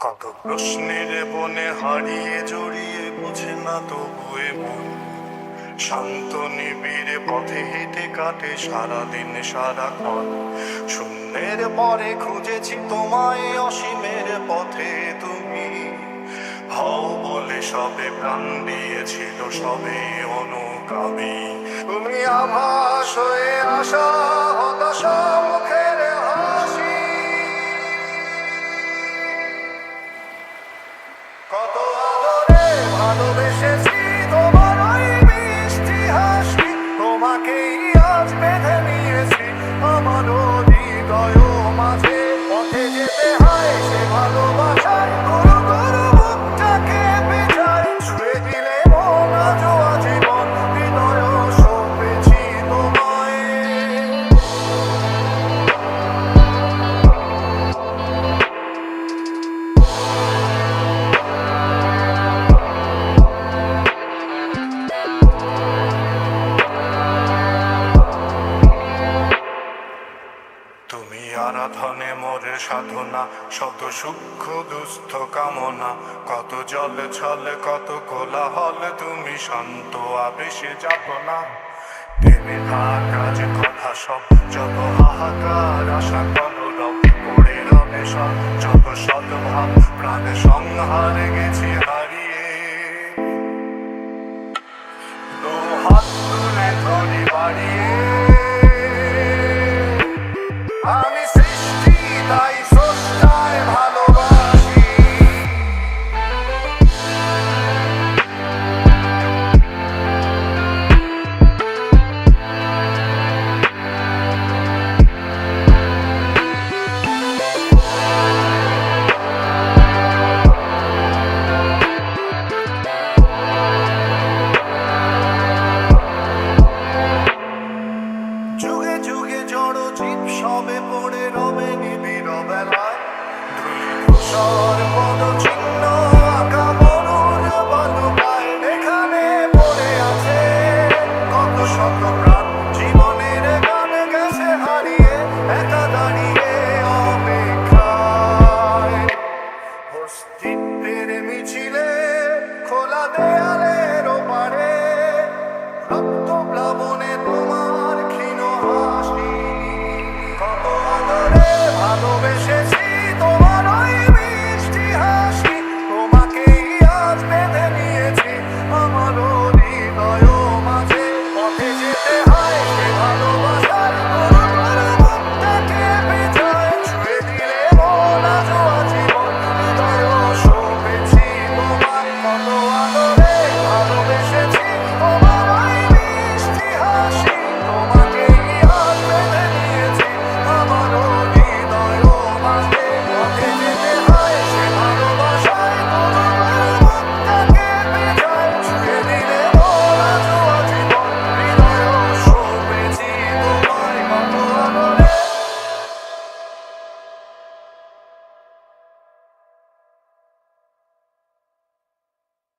কত প্রশ্নের বনে হারিয়ে জড়িয়ে বুঝে না তবুয়ে মন শান্ত নিবিড়ে পথে হেঁটে কাটে সারাদিন সারাক্ষণ। শূন্যের পরে খুঁজেছি তোমায় অসীমের পথে, তুমি হও বলে সবে প্রাণ দিয়েছিল, সবে অনুগামী। তুমি আভাস হয়ে আসা হতাশা মুখের হাসি, কত আদরে ভালোবেসেছি তোমার ওই মিষ্টি হাসি। তোমাকেই আজ বেঁধে নিয়েছি আমার হৃদয় মাঝে, পথে যেতে হয় সে ভালোবাসায় গুরু গুরু বুকটাকে পেছায়। ছুঁয়ে দিলে মন আজও আজীবন হৃদয় সপেছি তোমায়। তুমি আরাধনে মোরে সাধনা, শত সূক্ষ্ম দুস্থ কামনা, কত জল ছল কত কোলাহল, তুমি শান্ত আবেশে যাতনা। ভেবে থাকা যে কথা সব, যত হাহাকার আশা কলরব, পড়ে রবে সব যত শতভাব, প্রাণে সংহারে গেছি হারিয়ে। দু হাত তুলে ধরি বাড়িয়ে, আমি সৃষ্টি তাই স্রষ্টায় ভালোবাসি। যুগে যুগে জড় জীব সবে পড়ে রবে নিবিড় বেলায়, ধূলি ধূসর